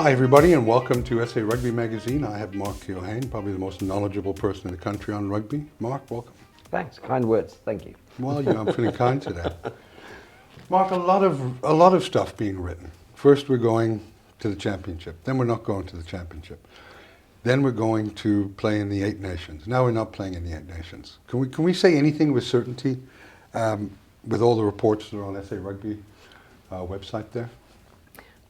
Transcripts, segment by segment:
Hi everybody and welcome to SA Rugby Magazine. I have Mark Keohane, probably the most knowledgeable person in the country on rugby. Mark, welcome. Thanks, kind words, thank you. Well, I'm feeling kind today. Mark, a lot of stuff being written. First we're going to the championship, then we're not going to the championship. Then we're going to play in the Eight Nations. Now we're not playing in the Eight Nations. Can we say anything with certainty with all the reports that are on SA Rugby website there?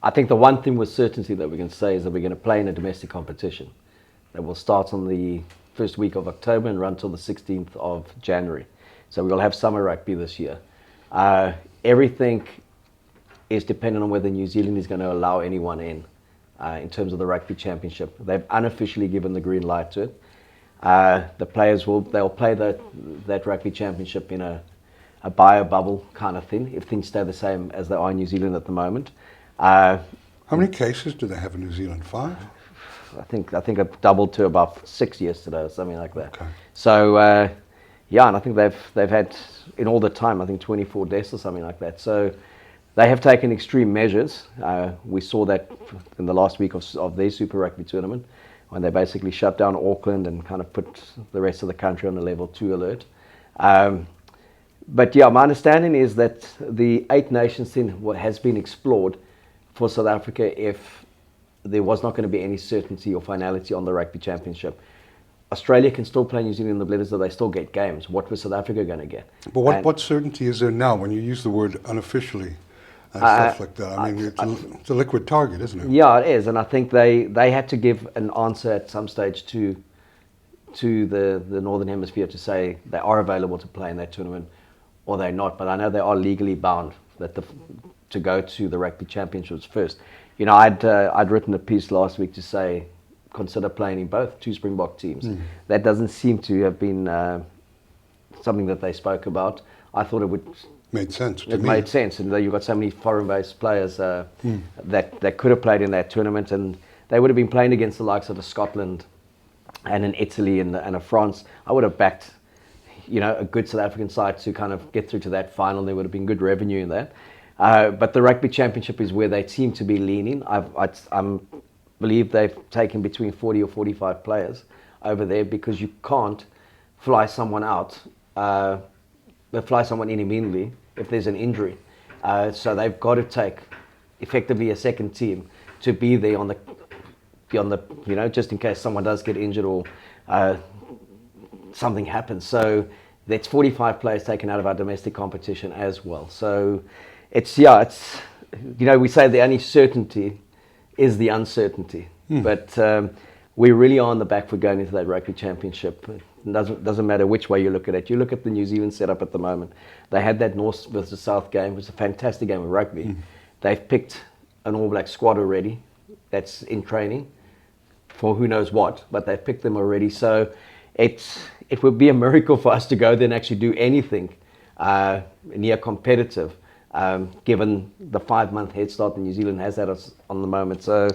I think the one thing with certainty that we can say is that we're going to play in a domestic competition that will start on the first week of October and run till the 16th of January. So we'll have summer rugby this year. Everything is dependent on whether New Zealand is going to allow anyone in terms of the Rugby Championship. They've unofficially given the green light to it. The players they'll play that Rugby Championship in a bio bubble kind of thing, if things stay the same as they are in New Zealand at the moment. How many cases do they have in New Zealand? 5? I think it doubled to about 6 yesterday or something like that. Okay. So and I think they've had in all the time I think 24 deaths or something like that. So they have taken extreme measures. We saw that in the last week of their Super Rugby tournament when they basically shut down Auckland and kind of put the rest of the country on a level 2 alert. But yeah, my understanding is that the Eight Nations thing has been explored for South Africa if there was not going to be any certainty or finality on the Rugby Championship. Australia can still play New Zealand in the Blizzards, so they still get games. What was South Africa going to get? But what certainty is there now when you use the word unofficially and stuff like that? I mean, it's a liquid target, isn't it? Yeah, it is. And I think they had to give an answer at some stage to the Northern Hemisphere to say they are available to play in that tournament or they're not. But I know they are legally bound to go to the Rugby Championships first. You know, I'd written a piece last week to say consider playing in both 2 Springbok teams. That doesn't seem to have been something that they spoke about. I thought it would made sense. It made sense, and you've got so many foreign-based players that could have played in that tournament, and they would have been playing against the likes of a Scotland and an Italy and a France. I would have backed, a good South African side to kind of get through to that final. There would have been good revenue in that. But the Rugby Championship is where they seem to be leaning. I believe they've taken between 40 or 45 players over there because you can't fly someone out, fly someone in immediately if there's an injury. So they've got to take effectively a second team to be there on the just in case someone does get injured or something happens. So that's 45 players taken out of our domestic competition as well. So we say the only certainty is the uncertainty, but we really are on the back foot going into that Rugby Championship. It doesn't matter which way you look at it. You look at the New Zealand setup at the moment. They had that North versus South game. It was a fantastic game of rugby. They've picked an All Black squad already that's in training for who knows what, but they've picked them already. So it would be a miracle for us to go there and actually do anything near competitive. Given the 5-month head start that New Zealand has at us on the moment. So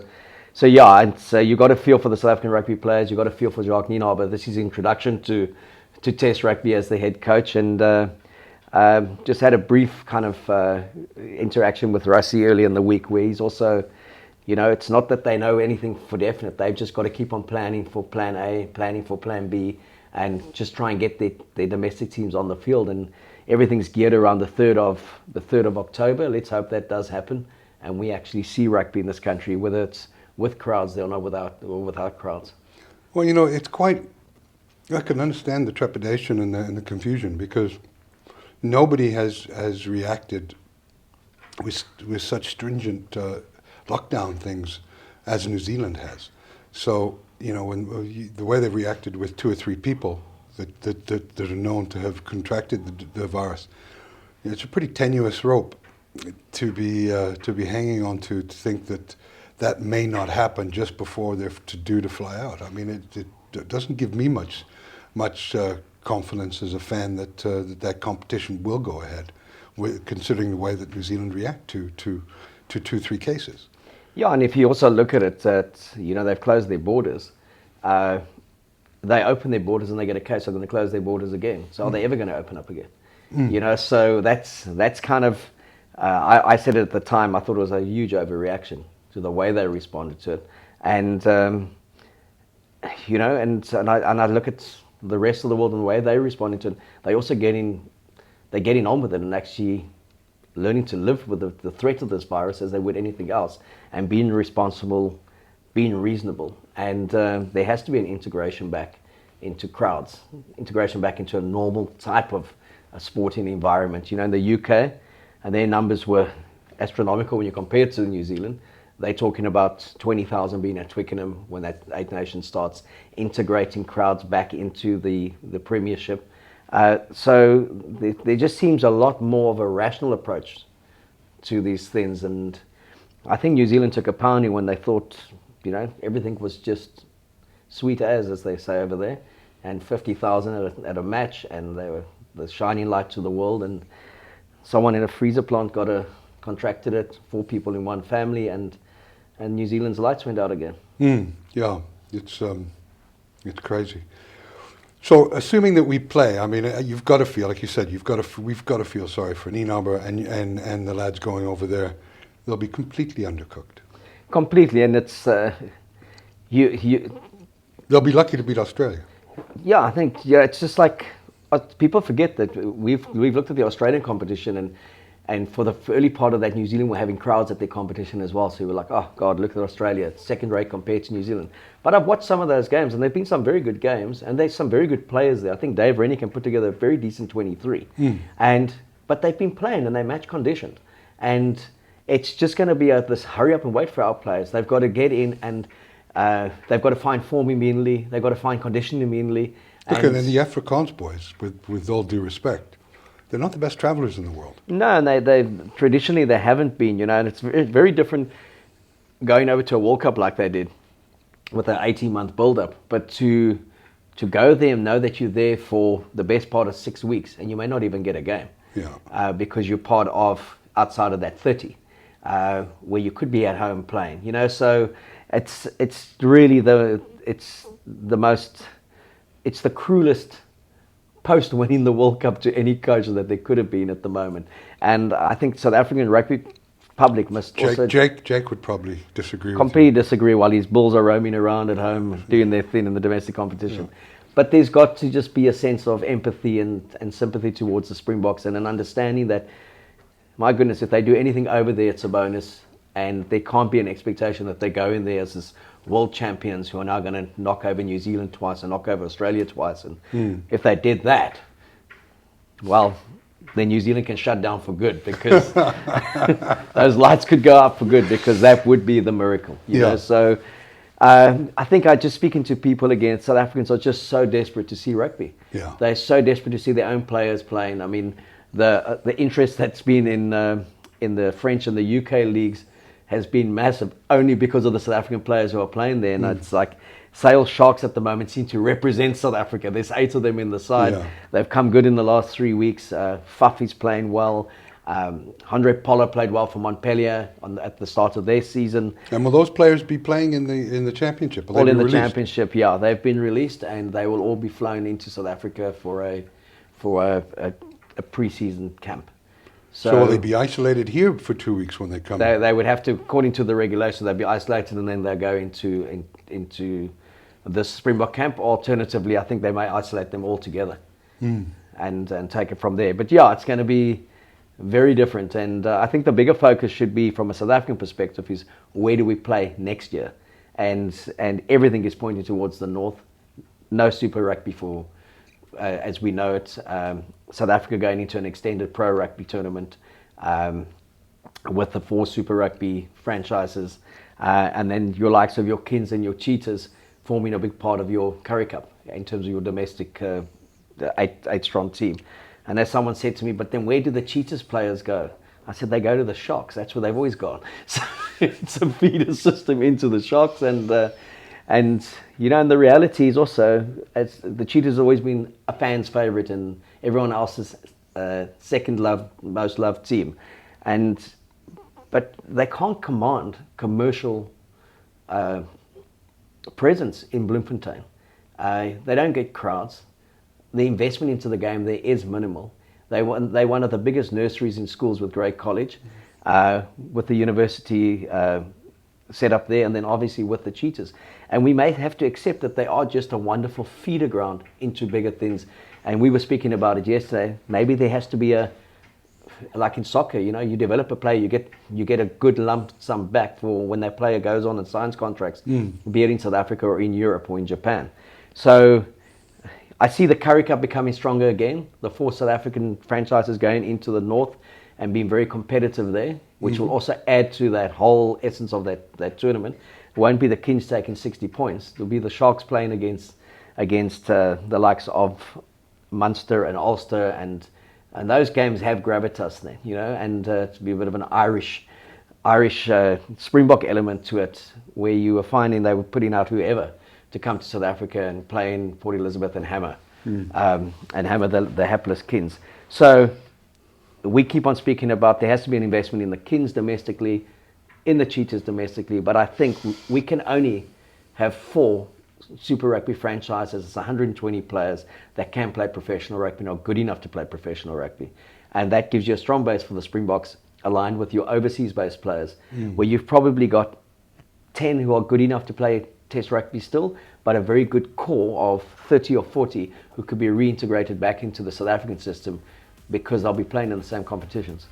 you got to feel for the South African rugby players. You got to feel for Jacques Nienaber. This is his introduction to Test rugby as the head coach, and just had a brief kind of interaction with Rassie early in the week, where he's also, it's not that they know anything for definite. They've just got to keep on planning for Plan A, planning for Plan B, and just try and get their domestic teams on the field. And everything's geared around the 3rd of October. Let's hope that does happen, and we actually see rugby in this country, whether it's with crowds or not without crowds. Well, it's quite. I can understand the trepidation and the confusion because nobody has reacted with such stringent lockdown things as New Zealand has. So when the way they've reacted with 2 or 3 people that are known to have contracted the virus, it's a pretty tenuous rope to be hanging on to think that may not happen just before they're due to fly out. I mean, it doesn't give me much confidence as a fan that competition will go ahead, considering the way that New Zealand react to 2-3 cases. Yeah, and if you also look at it, they've closed their borders. They open their borders and they get a case, so they're going to close their borders again. So are they ever going to open up again? So that's kind of, I said it at the time, I thought it was a huge overreaction. to the way they responded to it. And, and I look at the rest of the world and the way they responded to it. They're also getting on with it and actually learning to live with the threat of this virus as they would anything else, and being responsible, being reasonable. And there has to be an integration back into crowds, integration back into a normal type of a sporting environment. In the UK, and their numbers were astronomical when you compare it to New Zealand. They're talking about 20,000 being at Twickenham when that Eight Nations starts, integrating crowds back into the Premiership. So there just seems a lot more of a rational approach to these things. And I think New Zealand took a pounding when they thought, everything was just sweet as they say over there, and 50,000 at a match, and they were the shining light to the world. And someone in a freezer plant contracted it, 4 people in one family, and New Zealand's lights went out again. Yeah, it's crazy. So, assuming that we play, I mean, you've got to feel, like you said, we've got to feel sorry for Ninaba and the lads going over there. They'll be completely undercooked. Completely, and it's They'll be lucky to beat Australia. Yeah, I think it's just like people forget that we've looked at the Australian competition, and for the early part of that, New Zealand were having crowds at their competition as well. So we were like, oh God, look at Australia, it's second rate compared to New Zealand. But I've watched some of those games, and there've been some very good games, and there's some very good players there. I think Dave Rennie can put together a very decent 23. But they've been playing, and they're match conditioned, and it's just going to be this hurry up and wait for our players. They've got to get in, and they've got to find form immediately. They've got to find condition immediately. Look, and the Afrikaans boys, with all due respect, they're not the best travelers in the world. No, and they traditionally they haven't been, and it's very, very different going over to a World Cup like they did with an 18-month build-up. But to go there and know that you're there for the best part of 6 weeks, and you may not even get a game, because you're part of outside of that 30, where you could be at home playing, So it's really the cruelest post-winning the World Cup to any coach that there could have been at the moment. And I think South African rugby public must Jake would probably disagree completely disagree while his bulls are roaming around at home doing their thing in the domestic competition. Yeah. But there's got to just be a sense of empathy and sympathy towards the Springboks, and an understanding that, my goodness, if they do anything over there, it's a bonus. And there can't be an expectation that they go in there as this world champions who are now going to knock over New Zealand twice and knock over Australia twice. And if they did that, well, then New Zealand can shut down for good, because those lights could go up for good, because that would be the miracle. You know? So I think just speaking to people again, South Africans are just so desperate to see rugby. Yeah. They're so desperate to see their own players playing. I mean, the interest that's been in the French and the UK leagues has been massive, only because of the South African players who are playing there. And it's like Sale Sharks at the moment seem to represent South Africa. There's 8 of them in the side. Yeah. They've come good in the last 3 weeks. Fuffy's playing well. Andre Pollard played well for Montpellier at the start of their season. And will those players be playing in the championship? All in the championship, yeah. They've been released, and they will all be flown into South Africa for a pre-season camp. So will they be isolated here for 2 weeks when they come? They would have to, according to the regulation, they'd be isolated, and then they'll go into this Springbok camp. Alternatively, I think they may isolate them all together and take it from there. But yeah, it's going to be very different. And I think the bigger focus should be, from a South African perspective, is where do we play next year? And everything is pointing towards the north. No Super Rugby for, as we know it. South Africa going into an extended pro rugby tournament with the 4 Super Rugby franchises, and then your likes of your Kings and your Cheetahs forming a big part of your Currie Cup in terms of your domestic 8-strong team. And as someone said to me, but then where do the Cheetahs players go? I said, they go to the Sharks. That's where they've always gone. So it's a feeder system into the Sharks. And the reality is also, as the Cheetahs have always been a fan's favourite and everyone else's second most loved team. But they can't command commercial presence in Bloemfontein. They don't get crowds. The investment into the game there is minimal. They're one of the biggest nurseries in schools with Grey College, with the university set up there, and then obviously with the Cheetahs. And we may have to accept that they are just a wonderful feeder ground into bigger things. And we were speaking about it yesterday. Maybe there has to be like in soccer, you develop a player, you get a good lump sum back for when that player goes on and signs contracts, be it in South Africa or in Europe or in Japan. So I see the Currie Cup becoming stronger again. The 4 South African franchises going into the north and being very competitive there, which will also add to that whole essence of that tournament. It won't be the Kings taking 60 points. It'll be the Sharks playing against the likes of Munster and Ulster, and those games have gravitas then, and to be a bit of an Irish Springbok element to it, where you were finding they were putting out whoever to come to South Africa and play in Port Elizabeth and hammer, and hammer the hapless Kins. So we keep on speaking about there has to be an investment in the Kins domestically, in the Cheetahs domestically, but I think we can only have 4 Super Rugby franchises. It's 120 players that can play professional rugby, not good enough to play professional rugby. And that gives you a strong base for the Springboks, aligned with your overseas-based players, where you've probably got 10 who are good enough to play Test rugby still, but a very good core of 30 or 40 who could be reintegrated back into the South African system because they'll be playing in the same competitions.